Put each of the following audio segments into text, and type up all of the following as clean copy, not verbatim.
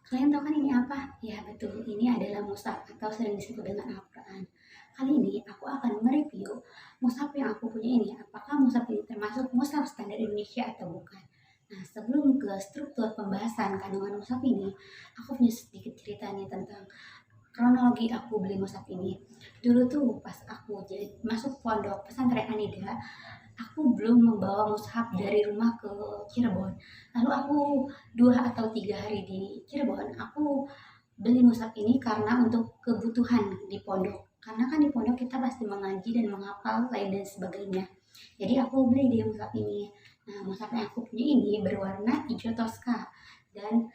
Kalian tahu kan ini apa? Ya betul, ini adalah mushaf atau sering disebut dengan Al-Quran. Kali ini aku akan mereview mushaf yang aku punya ini. Apakah mushaf ini termasuk mushaf standar Indonesia atau bukan? Nah, sebelum ke struktur pembahasan kandungan mushaf ini, aku punya sedikit cerita nih tentang kronologi aku beli mushaf ini. Dulu tuh pas aku jadi masuk pondok pesantren Anida, aku belum membawa mushaf dari rumah ke Cirebon. Lalu aku 2 atau 3 hari di Cirebon, aku beli mushaf ini karena untuk kebutuhan di pondok. Karena kan di pondok kita pasti mengaji dan menghafal lain dan sebagainya. Jadi aku beli dia mushaf ini. Nah, mushaf yang aku punya ini berwarna hijau toska dan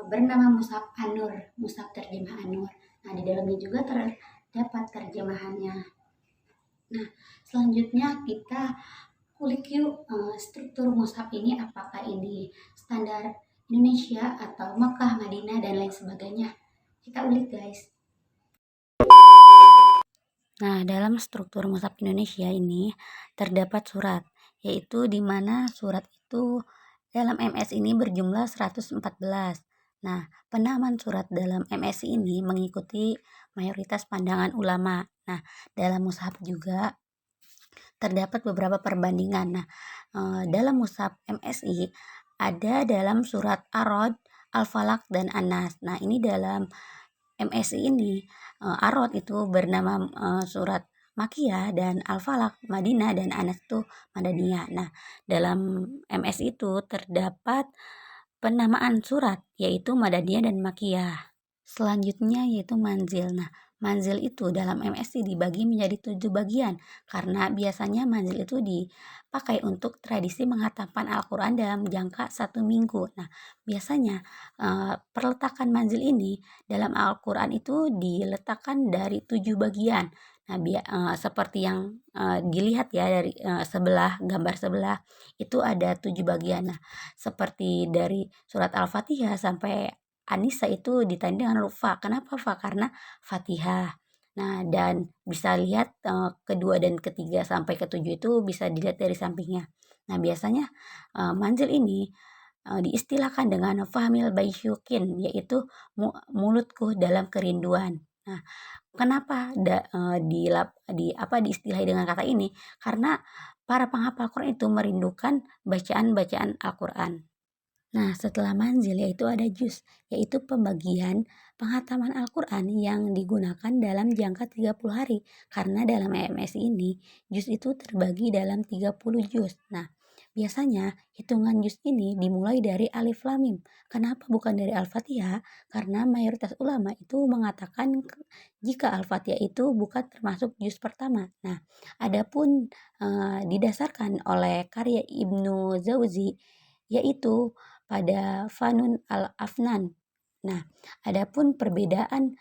bernama mushaf Anur, mushaf terjemah Anur. Nah, di dalamnya juga terdapat terjemahannya. Nah, selanjutnya kita kulik yuk struktur mushaf ini, apakah ini standar Indonesia atau Mekah, Madinah, dan lain sebagainya. Kita ulik guys. Nah, dalam struktur mushaf Indonesia ini terdapat surat, yaitu di mana surat itu dalam MS ini berjumlah 114. Nah, penamaan surat dalam MS ini mengikuti mayoritas pandangan ulama. Nah, dalam mushaf juga terdapat beberapa perbandingan. Nah, dalam mushaf MSI ada dalam surat Ar-Rod, Al-Falaq, dan An-Nas. Nah, ini dalam MSI ini Ar-Rod itu bernama surat Makiyah dan Al-Falaq Madinah dan Anas itu Madaniyah. Nah, dalam MS itu terdapat penamaan surat yaitu Madaniyah dan Makiyah. Selanjutnya yaitu manzil. Nah, manzil itu dalam MSI dibagi menjadi 7 bagian karena biasanya manzil itu dipakai untuk tradisi menghatamkan Al-Quran dalam jangka 1 minggu. Nah, biasanya perletakan manzil ini dalam Al-Quran itu diletakkan dari 7 bagian. Nah, seperti yang dilihat ya dari sebelah gambar sebelah itu ada 7 bagian. Nah, seperti dari surat Al-Fatihah sampai Anisa itu ditandai dengan huruf Fa. Kenapa Fa? Karena Fatihah. Nah, dan bisa lihat kedua dan ketiga sampai ketujuh itu bisa dilihat dari sampingnya. Nah, biasanya manzil ini diistilahkan dengan fahmil baisyukin, yaitu mulutku dalam kerinduan. Nah, kenapa diistilahi dengan kata ini? Karena para penghafal Quran itu merindukan bacaan-bacaan Al-Quran. Nah, setelah manzil yaitu ada juz, yaitu pembagian penghataman Al-Quran yang digunakan dalam jangka 30 hari. Karena dalam EMS ini, juz itu terbagi dalam 30 juz. Nah, biasanya hitungan juz ini dimulai dari Alif Lam Mim. Kenapa bukan dari Al-Fatihah? Karena mayoritas ulama itu mengatakan jika Al-Fatihah itu bukan termasuk juz pertama. Nah, adapun didasarkan oleh karya Ibnu Jauzi, yaitu pada Fanun al-Afnan. Nah, adapun perbedaan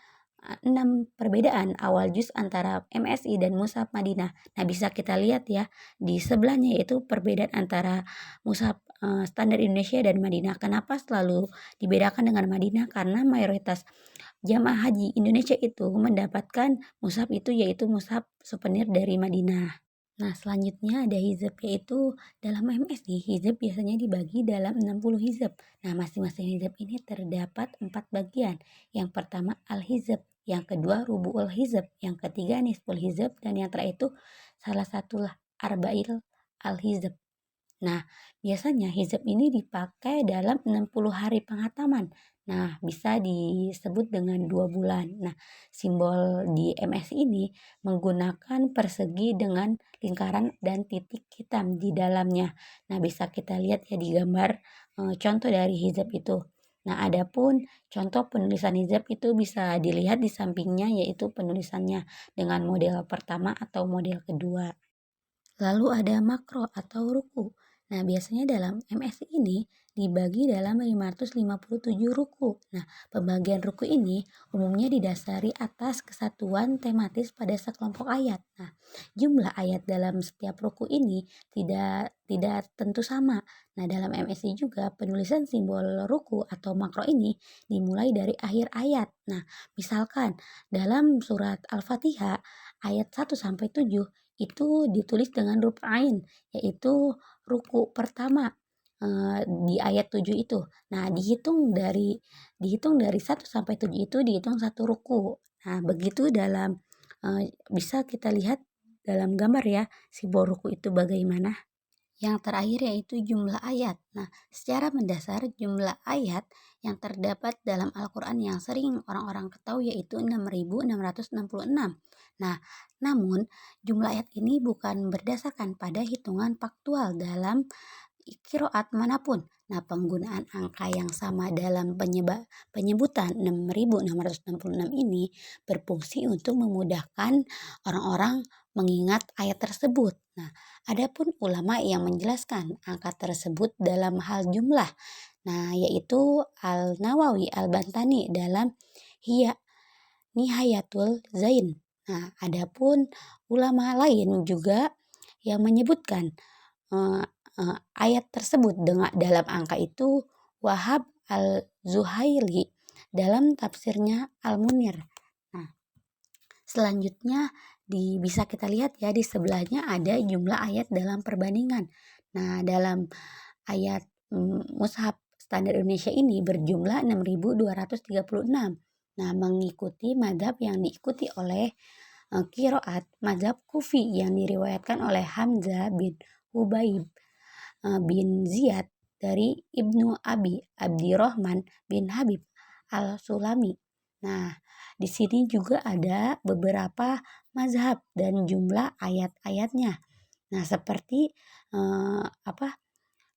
6 perbedaan awal juz antara MSI dan Mushaf Madinah. Nah, bisa kita lihat ya di sebelahnya yaitu perbedaan antara Mushaf standar Indonesia dan Madinah. Kenapa selalu dibedakan dengan Madinah? Karena mayoritas jamaah haji Indonesia itu mendapatkan mushaf itu yaitu mushaf souvenir dari Madinah. Nah, selanjutnya ada hizab, yaitu dalam MSI, hizab biasanya dibagi dalam 60 hizab. Nah, masing-masing hizab ini terdapat 4 bagian. Yang pertama al-hizab, yang kedua rubu'ul hizab, yang ketiga nisful hizab, dan yang terakhir itu salah satulah arba'il al-hizab. Nah, biasanya hizab ini dipakai dalam 60 hari penghataman. Nah, bisa disebut dengan 2 bulan. Nah, simbol di MS ini menggunakan persegi dengan lingkaran dan titik hitam di dalamnya. Nah, bisa kita lihat ya di gambar contoh dari hizab itu. Nah, adapun contoh penulisan hizab itu bisa dilihat di sampingnya yaitu penulisannya dengan model pertama atau model kedua. Lalu ada makro atau ruku. Nah, biasanya dalam MSI ini dibagi dalam 557 ruku. Nah, pembagian ruku ini umumnya didasari atas kesatuan tematis pada sekelompok ayat. Nah, jumlah ayat dalam setiap ruku ini tidak tentu sama. Nah, dalam MSI juga penulisan simbol ruku atau makro ini dimulai dari akhir ayat. Nah, misalkan dalam surat Al-Fatihah ayat 1 sampai 7 itu ditulis dengan huruf ain, yaitu ruku pertama. di ayat 7 itu. Nah, dihitung dari 1 sampai 7 itu dihitung satu ruku. Nah, begitu bisa kita lihat dalam gambar ya, simbol ruku itu bagaimana. Yang terakhir yaitu jumlah ayat. Nah, secara mendasar jumlah ayat yang terdapat dalam Al-Quran yang sering orang-orang ketahui yaitu 6.666. Nah, namun jumlah ayat ini bukan berdasarkan pada hitungan faktual dalam qiraat manapun. Nah, penggunaan angka yang sama dalam penyebutan 6.666 ini berfungsi untuk memudahkan orang-orang mengingat ayat tersebut. Nah, adapun ulama yang menjelaskan angka tersebut dalam hal jumlah, nah yaitu Al-Nawawi Al-Bantani dalam Hiya Nihayatul Zain. Nah, adapun ulama lain juga yang menyebutkan eee ayat tersebut dalam angka itu Wahab Al-Zuhaili dalam tafsirnya Al-Munir. Nah, selanjutnya bisa kita lihat ya di sebelahnya ada jumlah ayat dalam perbandingan. Nah, dalam ayat mushaf standar Indonesia ini berjumlah 6.236. Nah, mengikuti madhab yang diikuti oleh qiraat madhab Kufi yang diriwayatkan oleh Hamzah bin Hubaib bin Ziyad dari Ibnu Abi Abdirrahman bin Habib Al-Sulami. Nah, di sini juga ada beberapa mazhab dan jumlah ayat-ayatnya. Nah, seperti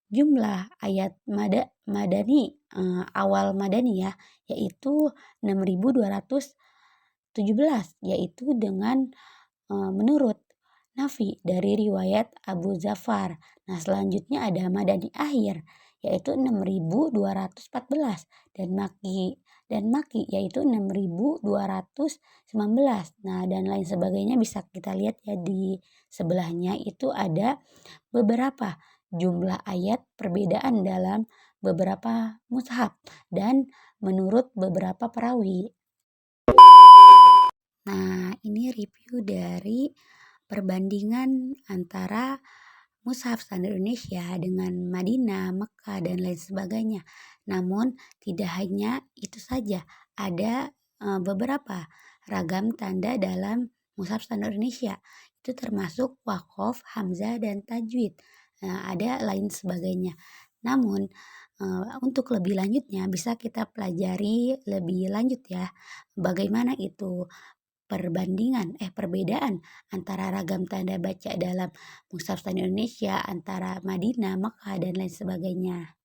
jumlah ayat madani awal madani ya, yaitu 6.217, yaitu dengan menurut Nafi dari riwayat Abu Zafar. Nah, selanjutnya ada madani akhir yaitu 6.214 dan maki yaitu 6.219. Nah, dan lain sebagainya bisa kita lihat ya di sebelahnya itu ada beberapa jumlah ayat perbedaan dalam beberapa mushaf dan menurut beberapa perawi. Nah, ini review dari perbandingan antara mushaf standar Indonesia dengan Madinah, Mekah, dan lain sebagainya. Namun tidak hanya itu saja, ada beberapa ragam tanda dalam mushaf standar Indonesia. Itu termasuk wakof, hamzah, dan tajwid. Nah, ada lain sebagainya. Namun untuk lebih lanjutnya bisa kita pelajari lebih lanjut ya. Bagaimana itu perbedaan antara ragam tanda baca dalam mushaf standar Indonesia antara Madinah, Mekah, dan lain sebagainya.